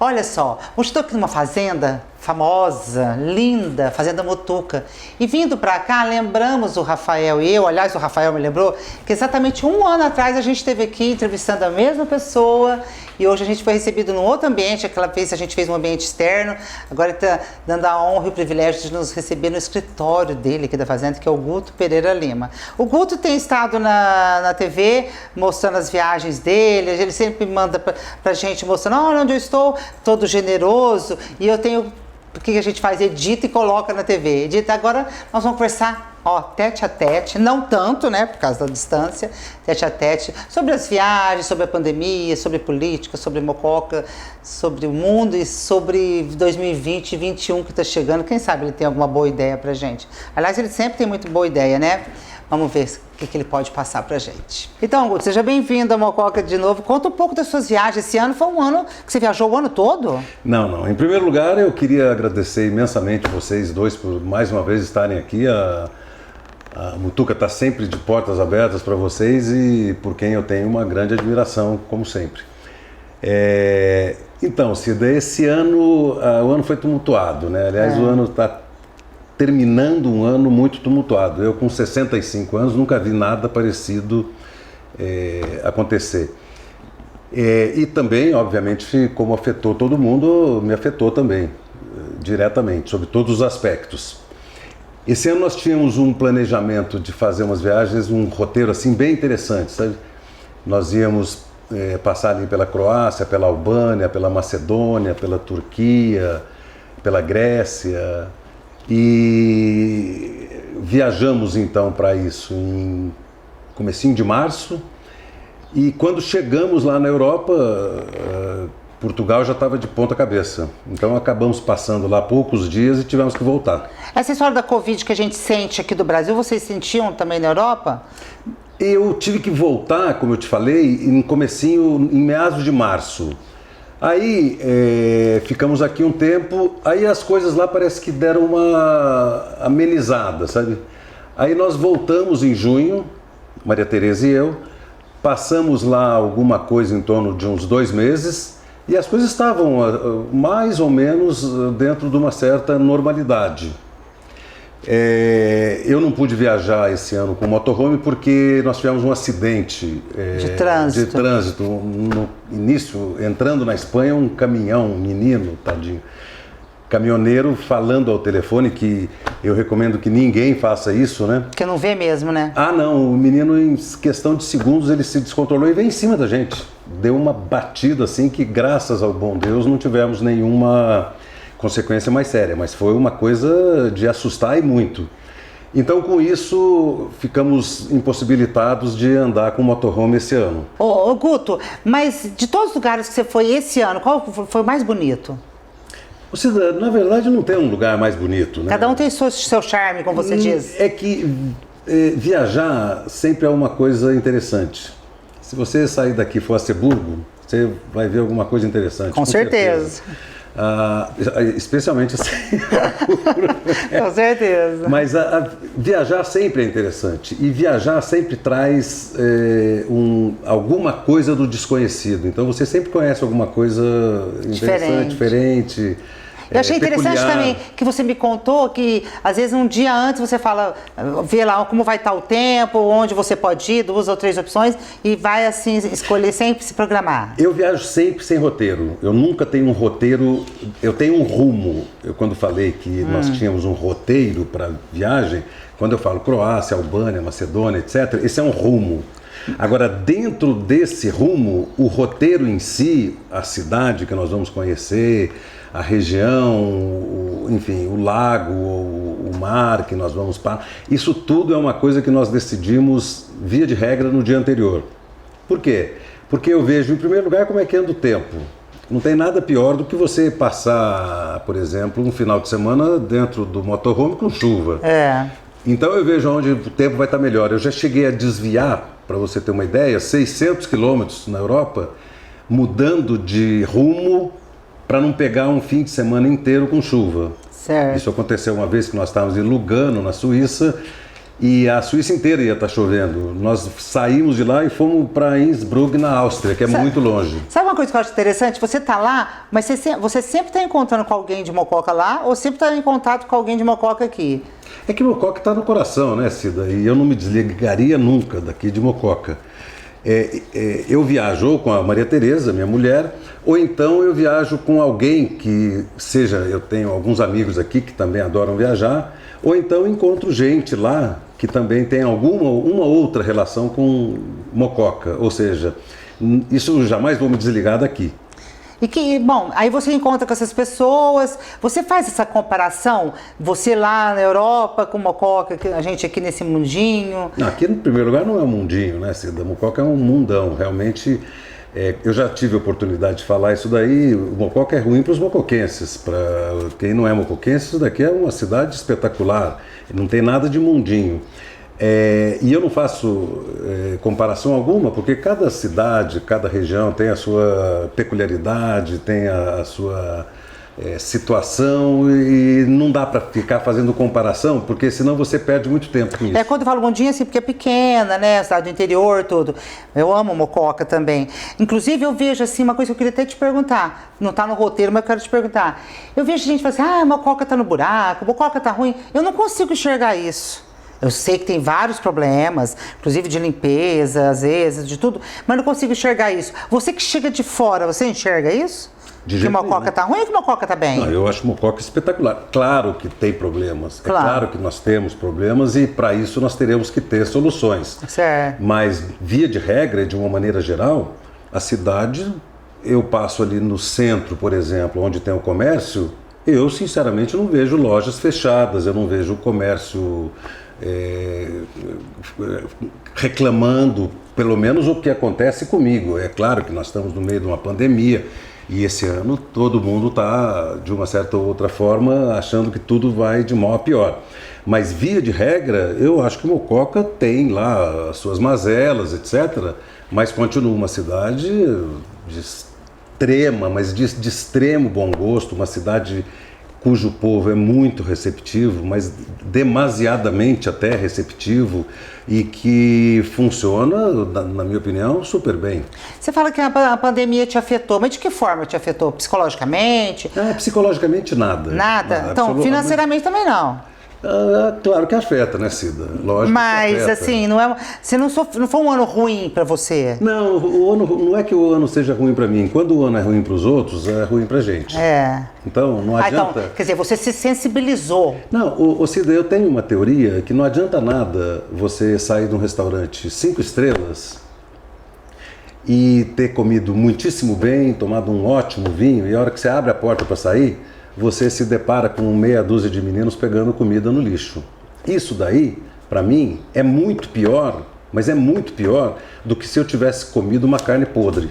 Olha só, hoje estou aqui numa fazenda famosa, linda, Fazenda Mutuca. E vindo para cá, lembramos o Rafael e eu, aliás, o Rafael me lembrou, que exatamente um ano atrás a gente esteve aqui entrevistando a mesma pessoa e hoje a gente foi recebido num outro ambiente. Aquela vez a gente fez um ambiente externo, agora está dando a honra e o privilégio de nos receber no escritório dele aqui da Fazenda, que é o Guto Pereira Lima. O Guto tem estado na TV mostrando as viagens dele, ele sempre manda pra gente mostrando, olha onde eu estou, todo generoso, e eu tenho... O que a gente faz? Edita e coloca na TV. Edita. Agora nós vamos conversar, tete a tete, não tanto, né, por causa da distância, tete a tete, sobre as viagens, sobre a pandemia, sobre política, sobre Mococa, sobre o mundo e sobre 2020 e 2021 que está chegando. Quem sabe ele tem alguma boa ideia pra gente. Aliás, ele sempre tem muito boa ideia, né? Vamos ver o que ele pode passar pra gente. Então, Guto, seja bem-vindo a Mococa de novo. Conta um pouco das suas viagens. Esse ano foi um ano que você viajou o ano todo? Não. Em primeiro lugar, eu queria agradecer imensamente vocês dois por mais uma vez estarem aqui. A Mutuca está sempre de portas abertas para vocês e por quem eu tenho uma grande admiração, como sempre. Então, Cida, esse ano, o ano foi tumultuado, né? Aliás, o ano está terminando um ano muito tumultuado. Eu, com 65 anos, nunca vi nada parecido acontecer. E também, obviamente, como afetou todo mundo, me afetou também, diretamente, sobre todos os aspectos. Esse ano nós tínhamos um planejamento de fazer umas viagens, um roteiro assim bem interessante, sabe? Nós íamos passar ali pela Croácia, pela Albânia, pela Macedônia, pela Turquia, pela Grécia... E viajamos então para isso em comecinho de março e quando chegamos lá na Europa, Portugal já estava de ponta cabeça. Então acabamos passando lá poucos dias e tivemos que voltar. Essa história da Covid que a gente sente aqui do Brasil, vocês sentiam também na Europa? Eu tive que voltar, como eu te falei, em meados de março. Aí ficamos aqui um tempo, aí as coisas lá parece que deram uma amenizada, sabe? Aí nós voltamos em junho, Maria Tereza e eu, passamos lá alguma coisa em torno de uns 2 meses e as coisas estavam mais ou menos dentro de uma certa normalidade. Eu não pude viajar esse ano com o motorhome porque nós tivemos um acidente de trânsito. No início, entrando na Espanha, um caminhão, um menino, tadinho, caminhoneiro falando ao telefone, que eu recomendo que ninguém faça isso, né? Porque não vê mesmo, né? Não, o menino em questão de segundos ele se descontrolou e veio em cima da gente. Deu uma batida assim que, graças ao bom Deus, não tivemos nenhuma consequência mais séria, mas foi uma coisa de assustar e muito. Então, com isso, ficamos impossibilitados de andar com motorhome esse ano. Ô Guto, mas de todos os lugares que você foi esse ano, qual foi o mais bonito? Cida, na verdade, não tem um lugar mais bonito, né? Cada um tem seu charme, como você diz. É que viajar sempre é uma coisa interessante. Se você sair daqui e for a Seburgo, você vai ver alguma coisa interessante. Com certeza. Especialmente assim. Com certeza. Mas viajar sempre é interessante e viajar sempre traz alguma coisa do desconhecido. Então você sempre conhece alguma coisa interessante, diferente. Eu achei interessante também que você me contou que às vezes um dia antes você fala, vê lá como vai estar o tempo, onde você pode ir, 2 ou 3 opções e vai assim escolher sempre se programar. Eu viajo sempre sem roteiro. Eu nunca tenho um roteiro, eu tenho um rumo. Eu quando falei que nós tínhamos um roteiro para viagem, quando eu falo Croácia, Albânia, Macedônia, etc., esse é um rumo. Agora, dentro desse rumo, o roteiro em si, a cidade que nós vamos conhecer, a região, enfim, o lago, o mar que nós vamos para, isso tudo é uma coisa que nós decidimos, via de regra, no dia anterior. Por quê? Porque eu vejo, em primeiro lugar, como é que anda o tempo. Não tem nada pior do que você passar, por exemplo, um final de semana dentro do motorhome com chuva. Então eu vejo onde o tempo vai estar melhor. Eu já cheguei a desviar, para você ter uma ideia, 600 quilômetros na Europa, mudando de rumo para não pegar um fim de semana inteiro com chuva. Certo. Isso aconteceu uma vez que nós estávamos em Lugano, na Suíça, e a Suíça inteira ia estar chovendo. Nós saímos de lá e fomos para Innsbruck, na Áustria, que é muito longe. Sabe uma coisa que eu acho interessante? Você tá lá, mas você sempre está encontrando com alguém de Mococa lá ou sempre está em contato com alguém de Mococa aqui? É que Mococa está no coração, né, Cida? E eu não me desligaria nunca daqui de Mococa. Eu viajo ou com a Maria Tereza, minha mulher, ou então eu viajo com alguém que seja, eu tenho alguns amigos aqui que também adoram viajar, ou então encontro gente lá que também tem uma outra relação com Mococa, ou seja, isso eu jamais vou me desligar daqui. Bom, aí você encontra com essas pessoas, você faz essa comparação, você lá na Europa com Mococa, a gente aqui nesse mundinho. Não, aqui no primeiro lugar não é um mundinho, né, Cida? Mococa é um mundão, realmente. Eu já tive a oportunidade de falar isso daí. O Mococa é ruim para os mocoquenses. Para quem não é mocoquense, isso daqui é uma cidade espetacular. Não tem nada de mundinho. E eu não faço comparação alguma, porque cada cidade, cada região tem a sua peculiaridade, tem a sua situação, e não dá para ficar fazendo comparação, porque senão você perde muito tempo com isso. Quando eu falo mundinho, assim, porque é pequena, né, cidade do interior, tudo. Eu amo Mococa também. Inclusive, eu vejo, assim, uma coisa que eu queria até te perguntar, não está no roteiro, mas eu quero te perguntar. Eu vejo gente falando assim, Mococa tá no buraco, Mococa tá ruim. Eu não consigo enxergar isso. Eu sei que tem vários problemas, inclusive de limpeza, às vezes, de tudo, mas não consigo enxergar isso. Você que chega de fora, você enxerga isso? Que Mococa tá ruim ou que Mococa tá bem? Não, eu acho Mococa espetacular. Claro que tem problemas, claro. É claro que nós temos problemas e para isso nós teremos que ter soluções. Certo. Mas, via de regra, de uma maneira geral, a cidade, eu passo ali no centro, por exemplo, onde tem o comércio, eu sinceramente não vejo lojas fechadas, eu não vejo o comércio reclamando, pelo menos o que acontece comigo. É claro que nós estamos no meio de uma pandemia e esse ano todo mundo está, de uma certa ou outra forma, achando que tudo vai de mal a pior. Mas, via de regra, eu acho que Mococa tem lá as suas mazelas, etc., mas continua uma cidade de extrema, mas de extremo bom gosto, uma cidade cujo povo é muito receptivo, mas demasiadamente até receptivo, e que funciona, na minha opinião, super bem. Você fala que a pandemia te afetou, mas de que forma te afetou? Psicologicamente? Psicologicamente nada. Nada? Então, financeiramente também não? Claro que afeta, né, Cida? Lógico. Mas, que afeta. assim, não foi um ano ruim para você? Não, o ano, não é que o ano seja ruim para mim. Quando o ano é ruim para os outros, é ruim para gente. Então, não adianta... Então, quer dizer, você se sensibilizou. Não, Cida, eu tenho uma teoria que não adianta nada você sair de um restaurante 5 estrelas e ter comido muitíssimo bem, tomado um ótimo vinho, e a hora que você abre a porta para sair, você se depara com meia dúzia de meninos pegando comida no lixo. Isso daí, para mim, é muito pior, mas é muito pior do que se eu tivesse comido uma carne podre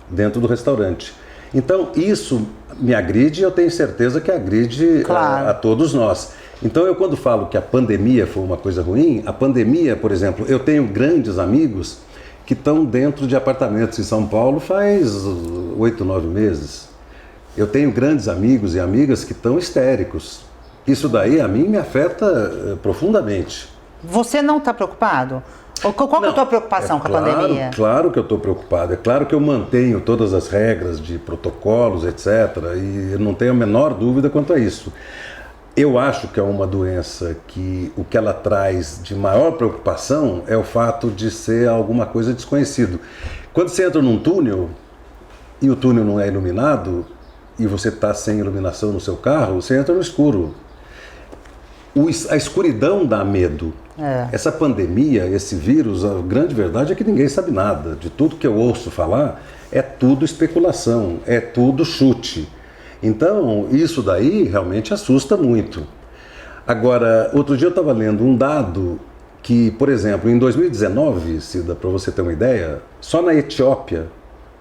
dentro do restaurante. Então, isso me agride e eu tenho certeza que agride a todos nós. Então, eu quando falo que a pandemia foi uma coisa ruim, a pandemia, por exemplo, eu tenho grandes amigos que estão dentro de apartamentos em São Paulo faz 8, 9 meses. Eu tenho grandes amigos e amigas que estão histéricos. Isso daí a mim me afeta profundamente. Você não está preocupado? Qual é a tua preocupação com a pandemia? Claro que eu estou preocupado. É claro que eu mantenho todas as regras de protocolos, etc. E eu não tenho a menor dúvida quanto a isso. Eu acho que é uma doença que o que ela traz de maior preocupação é o fato de ser alguma coisa desconhecido. Quando você entra num túnel e o túnel não é iluminado, e você está sem iluminação no seu carro, você entra no escuro. A escuridão dá medo. Essa pandemia, esse vírus, a grande verdade é que ninguém sabe nada. De tudo que eu ouço falar, é tudo especulação, é tudo chute. Então, isso daí realmente assusta muito. Agora, outro dia eu estava lendo um dado que, por exemplo, em 2019, Cida, para você ter uma ideia, só na Etiópia,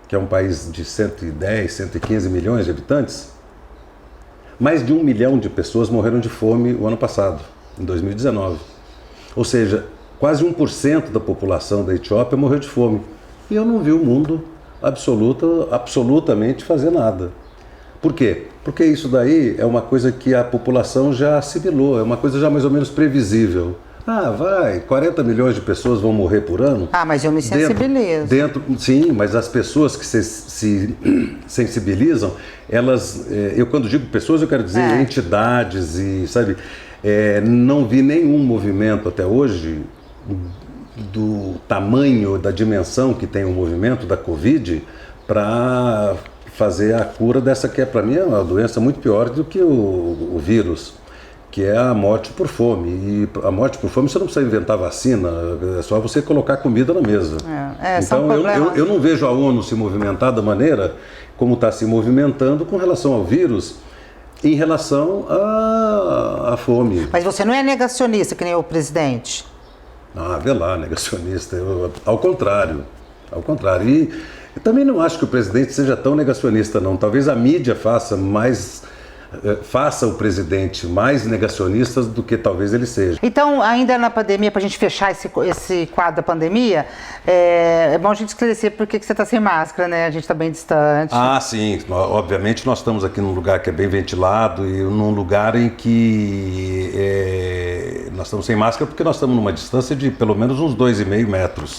que é um país de 110, 115 milhões de habitantes, mais de 1 milhão de pessoas morreram de fome o ano passado, em 2019. Ou seja, quase 1% da população da Etiópia morreu de fome. E eu não vi o mundo absolutamente fazer nada. Por quê? Porque isso daí é uma coisa que a população já assimilou, é uma coisa já mais ou menos previsível. Ah, vai, 40 milhões de pessoas vão morrer por ano. Ah, mas eu me sensibilizo. Sim, mas as pessoas que se sensibilizam, elas, eu quando digo pessoas, eu quero dizer entidades e, sabe, não vi nenhum movimento até hoje do tamanho, da dimensão que tem o movimento da Covid para fazer a cura dessa que para mim é uma doença muito pior do que o vírus, que é a morte por fome. E a morte por fome você não precisa inventar vacina, é só você colocar comida na mesa. Então eu não vejo a ONU se movimentar da maneira como está se movimentando com relação ao vírus, em relação à fome. Mas você não é negacionista, que nem o presidente? Ah, vê lá, negacionista. Ao contrário. E eu também não acho que o presidente seja tão negacionista, não. Talvez a mídia faça o presidente mais negacionista do que talvez ele seja. Então, ainda na pandemia, para a gente fechar esse quadro da pandemia, é bom a gente esclarecer por que você está sem máscara, né? A gente está bem distante. Ah, sim. Obviamente nós estamos aqui num lugar que é bem ventilado e num lugar em que nós estamos sem máscara porque nós estamos numa distância de pelo menos uns 2,5 metros.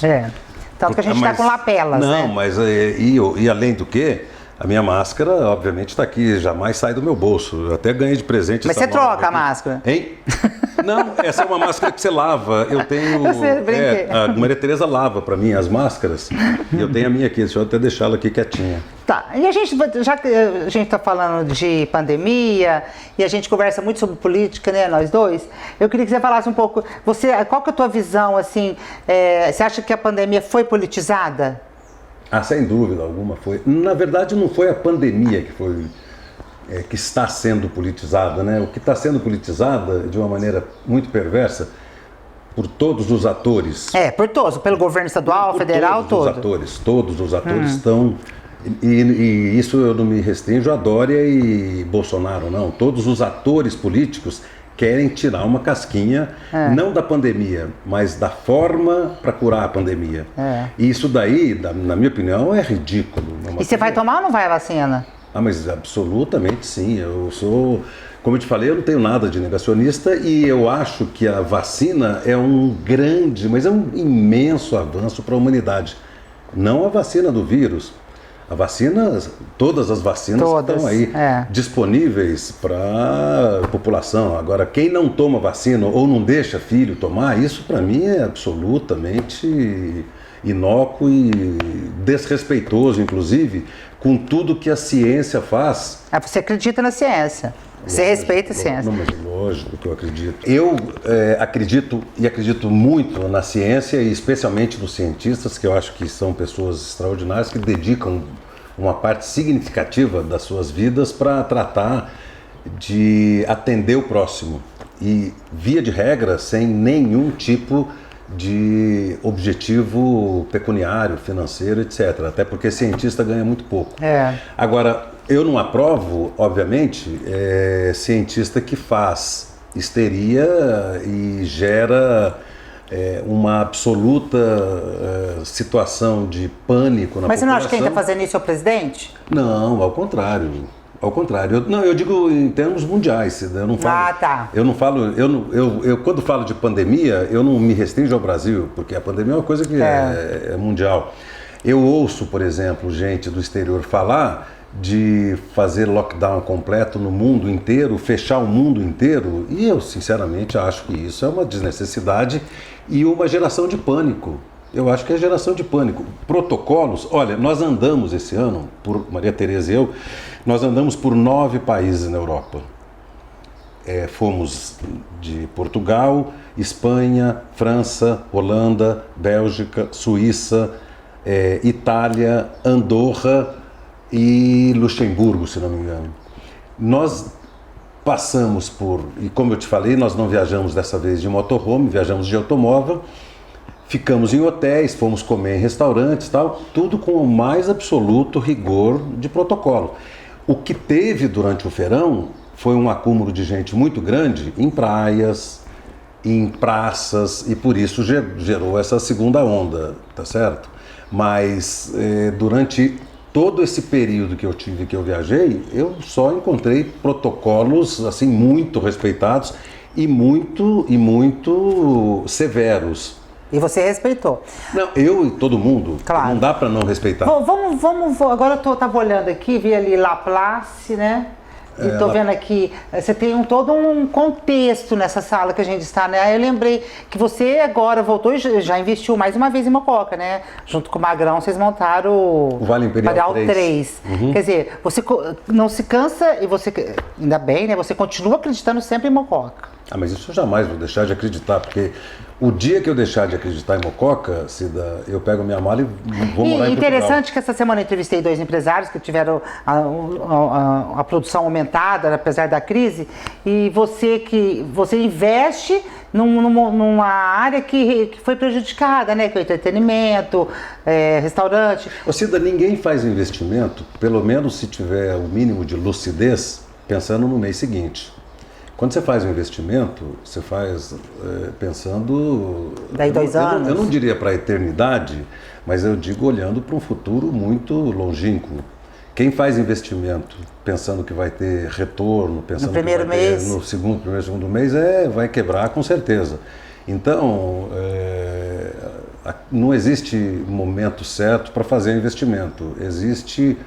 Tanto que a gente está com lapelas, não, né? Mas e além do que, a minha máscara, obviamente, está aqui, jamais sai do meu bolso. Eu até ganhei de presente Mas essa você troca aqui. a máscara? Hein? Não, essa é uma máscara que você lava. Eu tenho... a Maria Tereza lava para mim as máscaras. E eu tenho a minha aqui, deixa eu até deixá-la aqui quietinha. Tá, e já que a gente está falando de pandemia e a gente conversa muito sobre política, né, nós dois, eu queria que você falasse um pouco, qual que é a tua visão, assim, você acha que a pandemia foi politizada? Ah, sem dúvida alguma foi. Na verdade, não foi a pandemia que está sendo politizada, né? O que está sendo politizada de uma maneira muito perversa por todos os atores. Por todos, pelo governo estadual, federal, Todos os atores estão... E isso eu não me restringo a Dória e Bolsonaro, não. Todos os atores políticos querem tirar uma casquinha, não da pandemia, mas da forma para curar a pandemia. E isso daí, na minha opinião, é ridículo. E você vai tomar ou não vai a vacina? Ah, mas absolutamente sim. Como eu te falei, eu não tenho nada de negacionista e eu acho que a vacina é um grande, mas é um imenso avanço para a humanidade. Não a vacina do vírus. Todas as vacinas estão aí disponíveis para a população. Agora, quem não toma vacina ou não deixa filho tomar, isso para mim é absolutamente inócuo e desrespeitoso, inclusive, com tudo que a ciência faz. Você acredita na ciência? Você respeita a ciência? Não, mas lógico que eu acredito. Eu acredito muito na ciência e especialmente nos cientistas, que eu acho que são pessoas extraordinárias que dedicam uma parte significativa das suas vidas para tratar de atender o próximo. E, via de regra, sem nenhum tipo de objetivo pecuniário, financeiro, etc. Até porque cientista ganha muito pouco. Agora, eu não aprovo, obviamente, cientista que faz histeria e gera uma absoluta situação de pânico na população. Mas você não acha que quem está fazendo isso é o presidente? Não, ao contrário. Eu digo em termos mundiais. Eu não falo. Eu não falo. Eu quando falo de pandemia, eu não me restringo ao Brasil, porque a pandemia é uma coisa que é mundial. Eu ouço, por exemplo, gente do exterior falar de fazer lockdown completo no mundo inteiro, fechar o mundo inteiro, e eu sinceramente acho que isso é uma desnecessidade e uma geração de pânico. Eu acho que é geração de pânico. Protocolos, olha, nós andamos esse ano, Maria Tereza e eu, nós andamos por 9 países na Europa. Fomos de Portugal, Espanha, França, Holanda, Bélgica, Suíça, Itália, Andorra e Luxemburgo, se não me engano. Nós passamos e como eu te falei, nós não viajamos dessa vez de motorhome, viajamos de automóvel, ficamos em hotéis, fomos comer em restaurantes, tal, tudo com o mais absoluto rigor de protocolo. O que teve durante o verão foi um acúmulo de gente muito grande em praias, em praças, e por isso gerou essa segunda onda, tá certo? Mas durante todo esse período que eu viajei, eu só encontrei protocolos assim muito respeitados e muito severos. E você respeitou. Não, eu e todo mundo, Claro. não dá para não respeitar. Agora eu tava olhando aqui, vi ali Laplace, né? E tô vendo aqui, você tem todo um contexto nessa sala que a gente está, né? Aí eu lembrei que você agora voltou e já investiu mais uma vez em Mococa, né? Junto com o Magrão, vocês montaram o Vale Imperial 3. Quer dizer, você não se cansa e você, ainda bem, né? Você continua acreditando sempre em Mococa. Ah, mas isso eu jamais vou deixar de acreditar, porque o dia que eu deixar de acreditar em Mococa, Cida, eu pego minha mala e vou morar em Portugal. Interessante que essa semana eu entrevistei 2 empresários que tiveram a produção aumentada, apesar da crise, e você investe numa área que foi prejudicada, né? Que é o entretenimento, restaurante. Ô Cida, ninguém faz investimento, pelo menos se tiver o mínimo de lucidez, pensando no mês seguinte. Quando você faz um investimento, você faz pensando... Daí 2 anos? Eu não diria para a eternidade, mas eu digo olhando para um futuro muito longínquo. Quem faz investimento pensando que vai ter retorno, pensando no primeiro que vai ter mês, no segundo mês, vai quebrar com certeza. Então, não existe momento certo para fazer investimento. Existe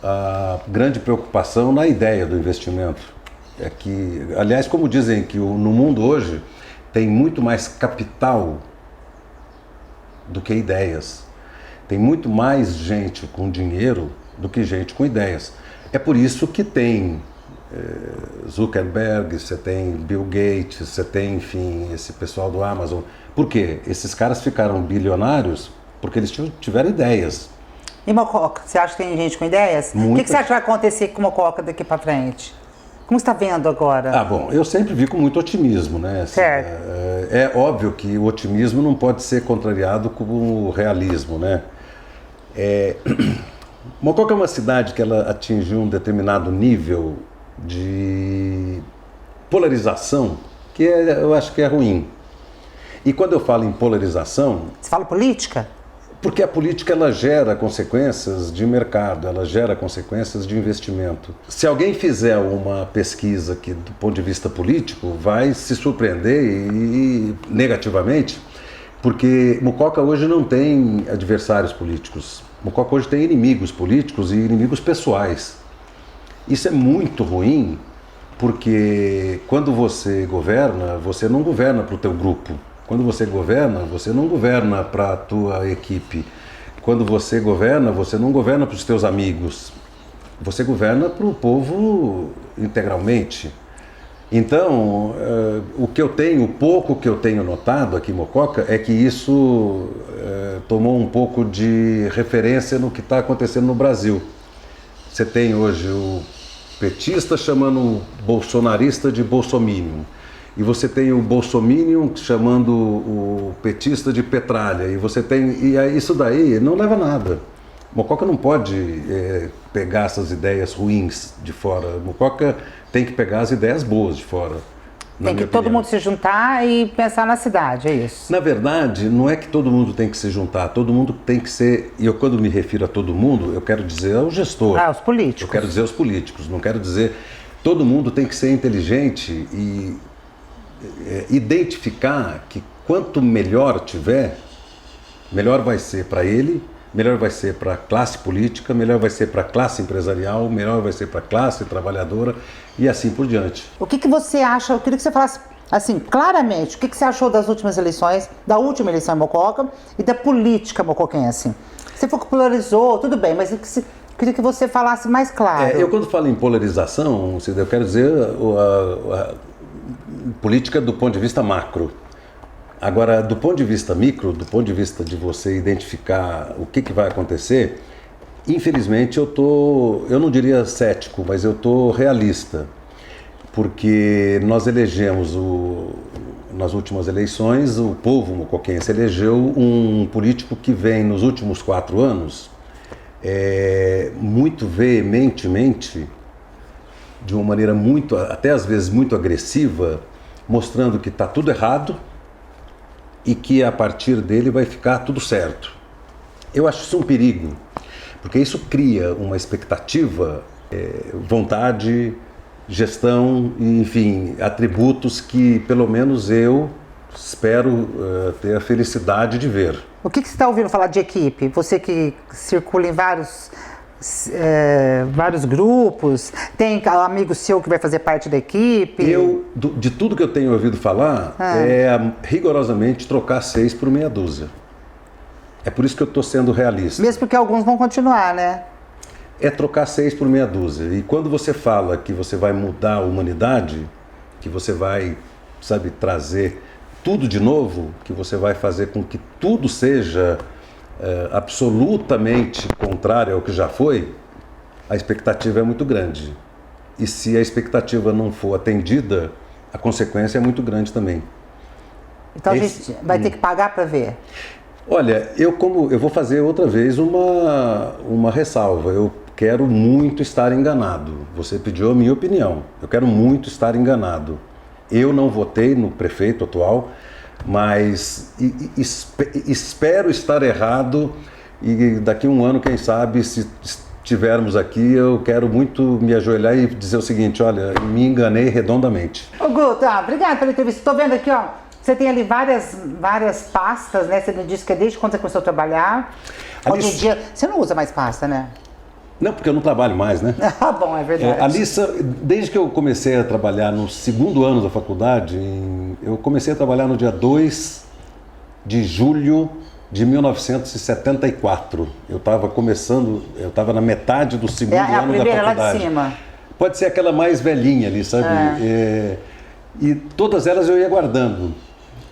a grande preocupação na ideia do investimento. É que, aliás, como dizem que no mundo hoje tem muito mais capital do que ideias. Tem muito mais gente com dinheiro do que gente com ideias. É por isso que tem Zuckerberg, você tem Bill Gates, você tem, enfim, esse pessoal do Amazon. Por quê? Esses caras ficaram bilionários porque eles tiveram ideias. E Mococa, você acha que tem gente com ideias? O que você acha que vai acontecer com Mococa daqui para frente? Como você está vendo agora? Ah, bom, eu sempre vi com muito otimismo, né? Assim, certo. É óbvio que o otimismo não pode ser contrariado com o realismo, né? Mococa é uma cidade que ela atingiu um determinado nível de polarização que eu acho que é ruim. E quando eu falo em polarização... Você fala política? Porque a política ela gera consequências de mercado, ela gera consequências de investimento. Se alguém fizer uma pesquisa que, do ponto de vista político, vai se surpreender e negativamente, porque Mococa hoje não tem adversários políticos. Mococa hoje tem inimigos políticos e inimigos pessoais. Isso é muito ruim, porque quando você governa, você não governa para o teu grupo. Quando você governa, você não governa para a tua equipe. Quando você governa, você não governa para os teus amigos. Você governa para o povo integralmente. Então, o pouco que eu tenho notado aqui em Mococa é que isso tomou um pouco de referência no que está acontecendo no Brasil. Você tem hoje o petista chamando o bolsonarista de bolsominion. E você tem o bolsominion chamando o petista de petralha. E isso daí não leva a nada. Mococa não pode pegar essas ideias ruins de fora. Mococa tem que pegar as ideias boas de fora. Tem que todo mundo se juntar e pensar na cidade, é isso? Na verdade, não é que todo mundo tem que se juntar. Todo mundo tem que ser... E eu, quando me refiro a todo mundo, eu quero dizer ao gestor. Ah, os políticos. Eu quero dizer aos políticos. Não quero dizer... Todo mundo tem que ser inteligente e... identificar que quanto melhor tiver, melhor vai ser para ele, melhor vai ser para a classe política, melhor vai ser para a classe empresarial, melhor vai ser para a classe trabalhadora e assim por diante. O que você acha, eu queria que você falasse assim, claramente, o que você achou das últimas eleições, da última eleição em Mococa e da política mocoquense? Você falou que polarizou, tudo bem, mas eu queria que você falasse mais claro. Eu quando falo em polarização, eu quero dizer política do ponto de vista macro. Agora, do ponto de vista micro, do ponto de vista de você identificar o que vai acontecer, infelizmente eu não diria cético, mas eu estou realista. Porque nós elegemos, nas últimas eleições, o povo mocoquense elegeu um político que vem nos últimos 4 anos muito veementemente, de uma maneira até às vezes muito agressiva, mostrando que está tudo errado e que a partir dele vai ficar tudo certo. Eu acho isso um perigo, porque isso cria uma expectativa, vontade gestão, enfim, atributos que pelo menos eu espero ter a felicidade de ver. O que você está ouvindo falar de equipe? Você que circula em vários grupos, tem amigo seu que vai fazer parte da equipe? De tudo que eu tenho ouvido falar, é rigorosamente trocar 6 por meia dúzia. É por isso que eu estou sendo realista. Mesmo porque alguns vão continuar, né? É trocar 6 por meia dúzia. E quando você fala que você vai mudar a humanidade, que você vai, sabe, trazer tudo de novo, que você vai fazer com que tudo seja absolutamente contrário ao que já foi, a expectativa é muito grande. E se a expectativa não for atendida, a consequência é muito grande também. Então a gente vai ter que pagar para ver? Olha, eu vou fazer outra vez uma ressalva. Eu quero muito estar enganado. Você pediu a minha opinião. Eu quero muito estar enganado. Eu não votei no prefeito atual, mas espero estar errado e daqui a um ano, quem sabe, se estivermos aqui, eu quero muito me ajoelhar e dizer o seguinte: olha, me enganei redondamente. Ô Guto, obrigado pela entrevista. Estou vendo aqui, ó, você tem ali várias pastas, né? Você me disse que é desde quando você começou a trabalhar. Hoje em dia, você não usa mais pasta, né? Não, porque eu não trabalho mais, né? Ah, bom, é verdade. Alissa, desde que eu comecei a trabalhar no segundo ano da faculdade, eu comecei a trabalhar no dia 2 de julho de 1974. Eu estava na metade do segundo ano da faculdade. É a primeira lá de cima. Pode ser aquela mais velhinha ali, sabe? E todas elas eu ia guardando.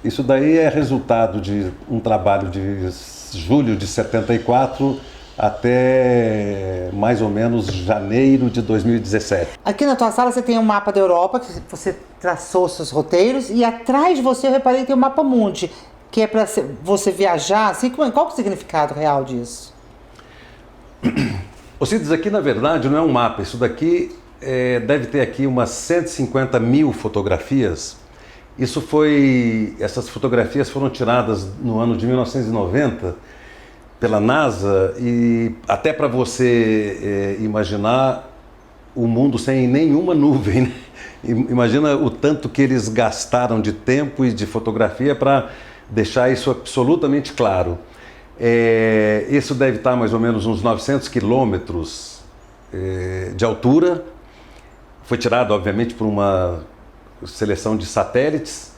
Isso daí é resultado de um trabalho de julho de 74 até mais ou menos janeiro de 2017. Aqui na tua sala você tem um mapa da Europa, que você traçou seus roteiros, e atrás de você eu reparei que tem o mapa mundi, que é para você viajar. Assim, qual é o significado real disso? Cides, aqui na verdade não é um mapa, isso daqui deve ter aqui umas 150 mil fotografias. Essas fotografias foram tiradas no ano de 1990 pela NASA, e até para você imaginar o mundo sem nenhuma nuvem, né? Imagina o tanto que eles gastaram de tempo e de fotografia para deixar isso absolutamente claro. Isso deve estar mais ou menos uns 900 quilômetros de altura. Foi tirado, obviamente, por uma seleção de satélites.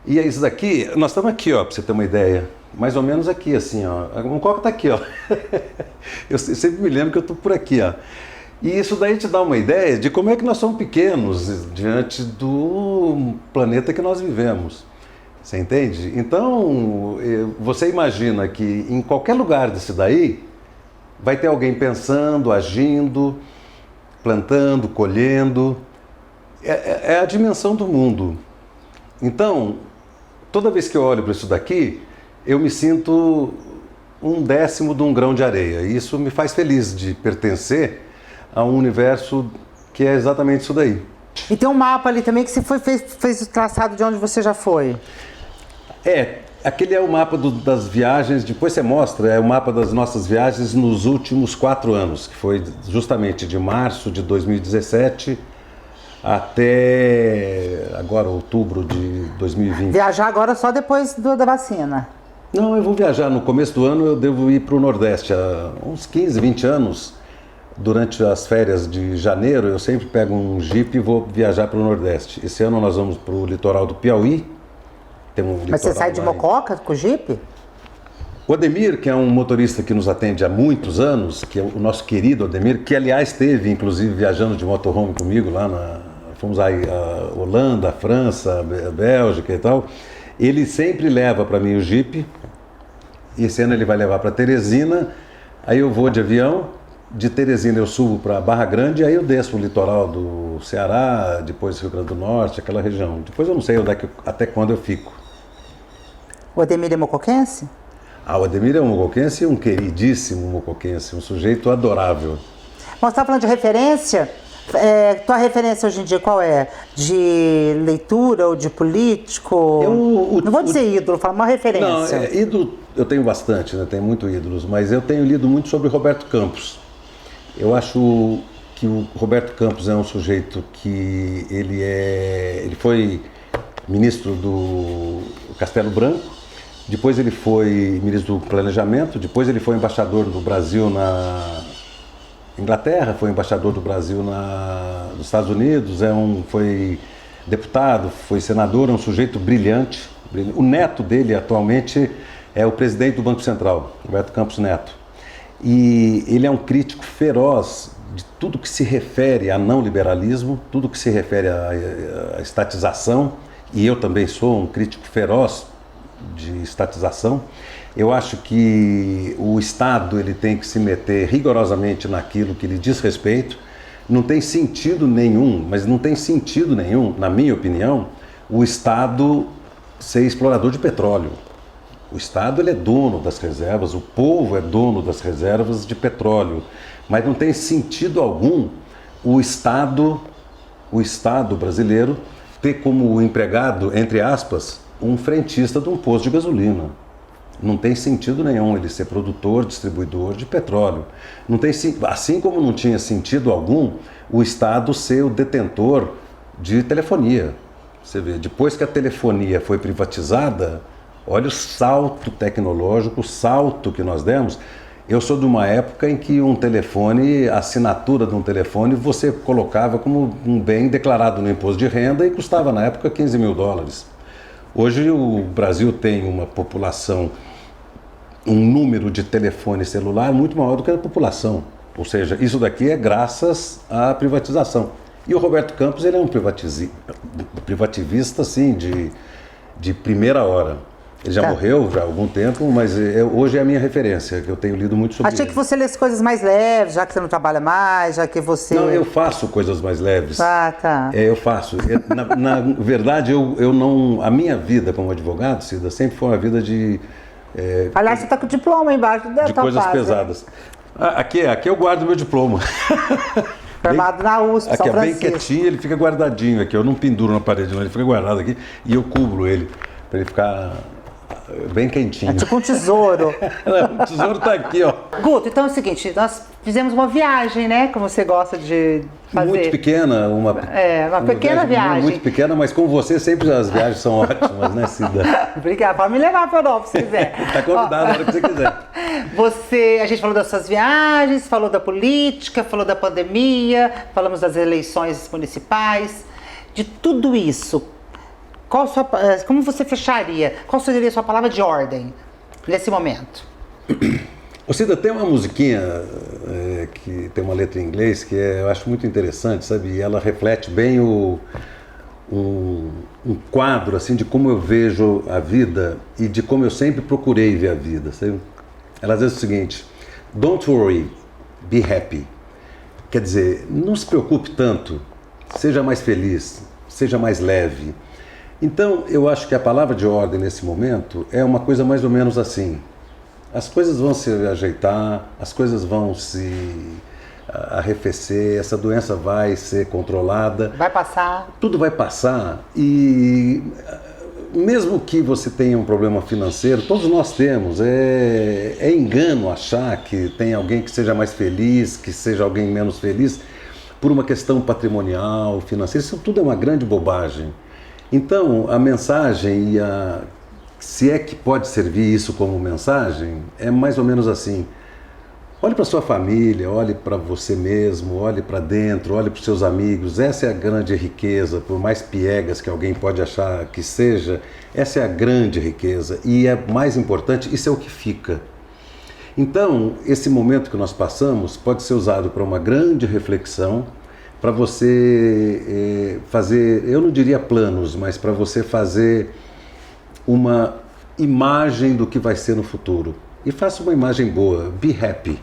E é isso daqui, nós estamos aqui, ó, para você ter uma ideia. Mais ou menos aqui, assim, ó. O copo está aqui, ó. Eu sempre me lembro que eu estou por aqui, ó. E isso daí te dá uma ideia de como é que nós somos pequenos diante do planeta que nós vivemos. Você entende? Então, você imagina que em qualquer lugar desse daí, vai ter alguém pensando, agindo, plantando, colhendo. É a dimensão do mundo. Então, toda vez que eu olho para isso daqui, eu me sinto 1/10 de um grão de areia. E isso me faz feliz de pertencer a um universo que é exatamente isso daí. E tem um mapa ali também que você fez o traçado de onde você já foi. Aquele é o mapa das viagens, depois você mostra, é o mapa das nossas viagens nos últimos 4 anos, que foi justamente de março de 2017 até agora, outubro de 2020. Viajar agora só depois da vacina? Não, eu vou viajar. No começo do ano eu devo ir para o Nordeste. Há uns 15, 20 anos, durante as férias de janeiro, eu sempre pego um jipe e vou viajar para o Nordeste. Esse ano nós vamos para o litoral do Piauí. Mas você sai de Mococa com o jipe? O Ademir, que é um motorista que nos atende há muitos anos, que é o nosso querido Ademir, que aliás esteve inclusive viajando de motorhome comigo lá fomos a Holanda, a França, a Bélgica e tal. Ele sempre leva para mim o jipe. Esse ano ele vai levar para Teresina. Aí eu vou de avião. De Teresina eu subo para Barra Grande, aí eu desço o litoral do Ceará, depois Rio Grande do Norte, aquela região. Depois eu não sei até quando eu fico. O Ademir é mocoquense? O Ademir é um mocoquense, um queridíssimo mocoquense, um sujeito adorável. Bom, você está falando de referência? Tua referência hoje em dia qual é? De leitura ou de político? Não vou dizer ídolo, fala uma referência. Não, ídolo eu tenho bastante, né? Tenho muito ídolos, mas eu tenho lido muito sobre Roberto Campos. Eu acho que o Roberto Campos é um sujeito que ele foi ministro do Castelo Branco, depois ele foi ministro do Planejamento, depois ele foi embaixador do Brasil na Inglaterra, foi embaixador do Brasil nos Estados Unidos, foi deputado, foi senador, é um sujeito brilhante. O neto dele atualmente é o presidente do Banco Central, Roberto Campos Neto. E ele é um crítico feroz de tudo que se refere a não liberalismo, tudo que se refere à estatização, e eu também sou um crítico feroz de estatização. Eu acho que o Estado ele tem que se meter rigorosamente naquilo que lhe diz respeito. Não tem sentido nenhum, mas não tem sentido nenhum, na minha opinião, o Estado ser explorador de petróleo. O Estado ele é dono das reservas, o povo é dono das reservas de petróleo, mas não tem sentido algum o Estado brasileiro ter como empregado, entre aspas, um frentista de um posto de gasolina. Não tem sentido nenhum ele ser produtor, distribuidor de petróleo. Não tem, assim como não tinha sentido algum o Estado ser o detentor de telefonia. Você vê, depois que a telefonia foi privatizada, olha o salto tecnológico, o salto que nós demos. Eu sou de uma época em que um telefone, a assinatura de um telefone, você colocava como um bem declarado no imposto de renda e custava na época $15 mil. Hoje o Brasil tem uma população, um número de telefone celular muito maior do que a população. Ou seja, isso daqui é graças à privatização. E o Roberto Campos ele é um privativista assim, de primeira hora. Ele já morreu já há algum tempo, mas hoje é a minha referência, que eu tenho lido muito sobre Achei ele. que você lesse coisas mais leves, já que você não trabalha mais, já que você... Não, eu faço coisas mais leves. Ah, tá. Eu faço. Na verdade, eu não... A minha vida como advogado, Cida, sempre foi uma vida de... Aliás, você está com o diploma embaixo da de tua coisas casa. pesadas. Aqui eu guardo meu diploma. Formado na USP, Aqui São é bem Francisco. quietinho, ele fica guardadinho aqui. Eu não penduro na parede, não. Ele fica guardado aqui e eu cubro ele, para ele ficar bem quentinho. É tipo um tesouro. O tesouro tá aqui, ó. Guto, então é o seguinte, nós fizemos uma viagem, né? Como você gosta de fazer. Muito pequena, uma pequena viagem. Muito pequena, mas com você sempre as viagens são ótimas, né, Cida? Obrigada, pode me levar para a Europa se quiser. Tá convidado a hora que você quiser. A gente falou das suas viagens, falou da política, falou da pandemia, falamos das eleições municipais, de tudo isso. Como você fecharia? Qual seria a sua palavra de ordem nesse momento? Ô Cida, tem uma musiquinha que tem uma letra em inglês que eu acho muito interessante, sabe? E ela reflete bem um quadro assim, de como eu vejo a vida e de como eu sempre procurei ver a vida, sabe? Ela diz o seguinte: Don't worry, be happy. Quer dizer, não se preocupe tanto, seja mais feliz, seja mais leve. Então, eu acho que a palavra de ordem nesse momento é uma coisa mais ou menos assim. As coisas vão se ajeitar, as coisas vão se arrefecer, essa doença vai ser controlada. Vai passar. Tudo vai passar e mesmo que você tenha um problema financeiro, todos nós temos, é engano achar que tem alguém que seja mais feliz, que seja alguém menos feliz, por uma questão patrimonial, financeira, isso tudo é uma grande bobagem. Então, a mensagem, se é que pode servir isso como mensagem, é mais ou menos assim: olhe para sua família, olhe para você mesmo, olhe para dentro, olhe para os seus amigos. Essa é a grande riqueza, por mais piegas que alguém pode achar que seja, essa é a grande riqueza e é mais importante, isso é o que fica. Então, esse momento que nós passamos pode ser usado para uma grande reflexão, para você fazer, eu não diria planos, mas para você fazer uma imagem do que vai ser no futuro. E faça uma imagem boa, be happy.